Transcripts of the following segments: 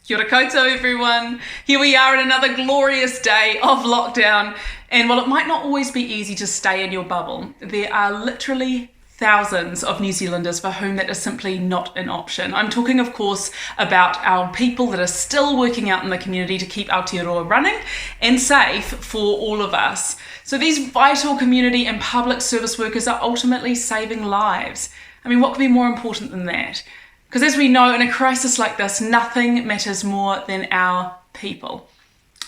Kia ora koutou, everyone. Here we are in another glorious day of lockdown. And while it might not always be easy to stay in your bubble, there are literally thousands of New Zealanders for whom that is simply not an option. I'm talking, of course, about our people that are still working out in the community to keep Aotearoa running and safe for all of us. So these vital community and public service workers are ultimately saving lives. I mean, what could be more important than that? Because as we know, in a crisis like this, nothing matters more than our people.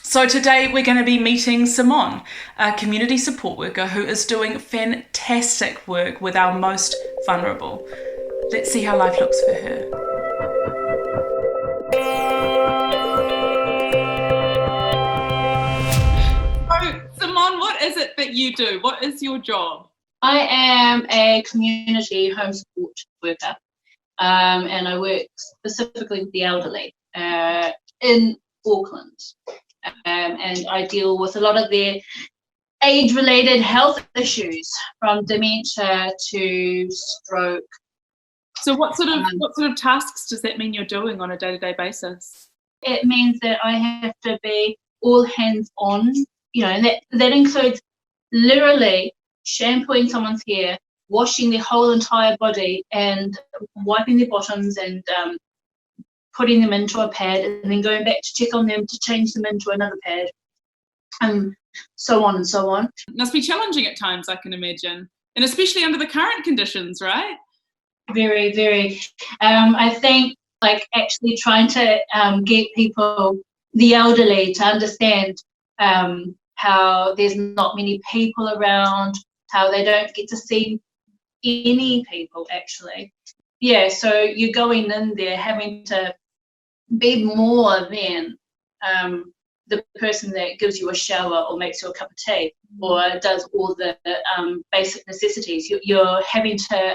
So today we're going to be meeting Simone, a community support worker who is doing fantastic work with our most vulnerable. Let's see how life looks for her. So, Simone, what is it that you do? What is your job? I am a community home support worker. And I work specifically with the elderly in Auckland. And I deal with a lot of their age-related health issues, from dementia to stroke. So what sort of tasks does that mean you're doing on a day-to-day basis? It means that I have to be all hands-on, and that includes literally shampooing someone's hair, washing their whole entire body and wiping their bottoms and putting them into a pad, and then going back to check on them to change them into another pad, and so on and so on. It must be challenging at times, I can imagine, and especially under the current conditions, right? Very, very. I think actually trying to get people, the elderly, to understand how there's not many people around, how they don't get to see any people actually. Yeah, so you're going in there having to be more than the person that gives you a shower or makes you a cup of tea or does all the basic necessities. You're having to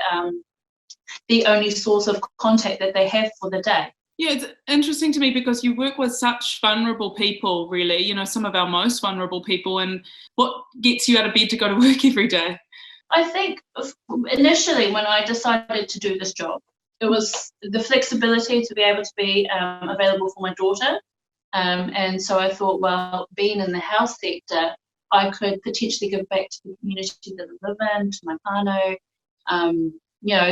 the only source of contact that they have for the day. Yeah, it's interesting to me because you work with such vulnerable people, really, some of our most vulnerable people. And what gets you out of bed to go to work every day? I think initially when I decided to do this job, it was the flexibility to be able to be available for my daughter. And so I thought, well, being in the health sector, I could potentially give back to the community that I live in, to my whānau,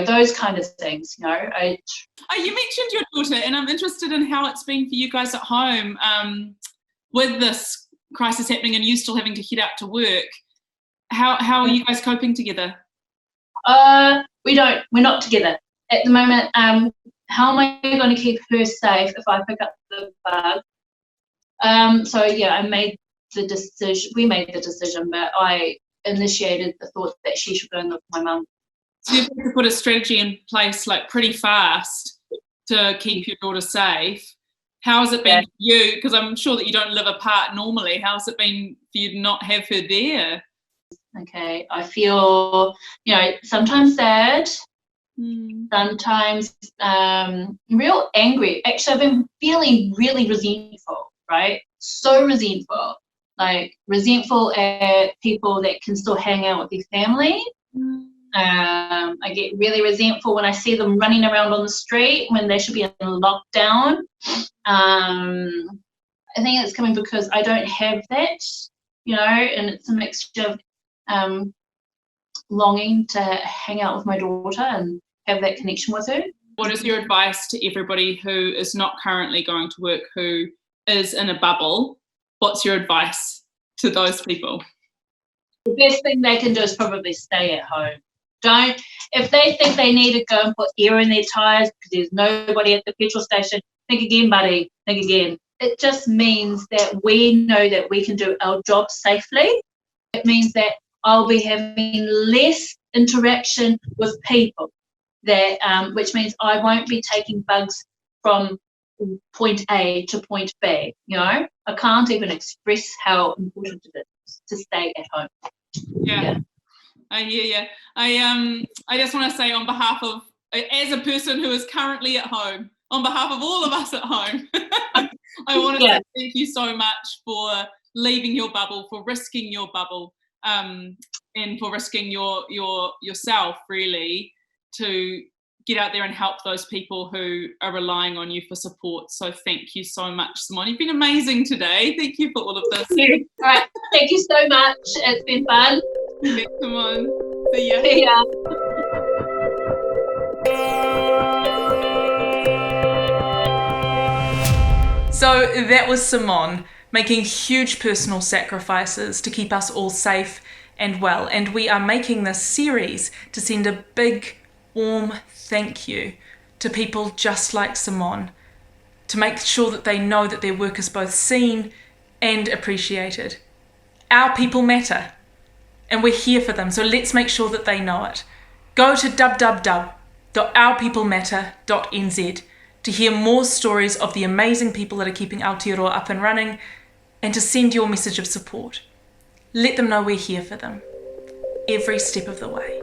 those kind of things. You mentioned your daughter, and I'm interested in how it's been for you guys at home with this crisis happening and you still having to head out to work. How are you guys coping together? We're not together at the moment. How am I going to keep her safe if I pick up the bug? I made the decision. We made the decision, but I initiated the thought that she should go and live with my mum. So you've had to put a strategy in place pretty fast to keep your daughter safe. How has it been for you? Because I'm sure that you don't live apart normally. How's it been for you to not have her there? Okay, I feel, sometimes sad, sometimes real angry. Actually, I've been feeling really resentful, right? So resentful. Resentful at people that can still hang out with their family. I get really resentful when I see them running around on the street when they should be in lockdown. I think it's coming because I don't have that, and it's a mixture of longing to hang out with my daughter and have that connection with her. What is your advice to everybody who is not currently going to work, who is in a bubble? What's your advice to those people? The best thing they can do is probably stay at home. If they think they need to go and put air in their tyres because there's nobody at the petrol station, think again, buddy, think again. It just means that we know that we can do our job safely. It means that I'll be having less interaction with people, which means I won't be taking bugs from point A to point B. I can't even express how important it is to stay at home. Yeah. I hear you. I just want to say, on behalf of, as a person who is currently at home, on behalf of all of us at home, I want to say thank you so much for leaving your bubble, for risking your bubble, and for risking yourself really to get out there and help those people who are relying on you for support. So thank you so much, Simone. You've been amazing today. Thank you for all of this. Thank you. All right. Thank you so much. It's been fun. Thanks, Simone. See ya. See ya. So that was Simone making huge personal sacrifices to keep us all safe and well. And we are making this series to send a big, warm thank you to people just like Simone, to make sure that they know that their work is both seen and appreciated. Our people matter, and we're here for them, so let's make sure that they know it. Go to www.ourpeoplematter.nz to hear more stories of the amazing people that are keeping Aotearoa up and running, and to send your message of support. Let them know we're here for them every step of the way.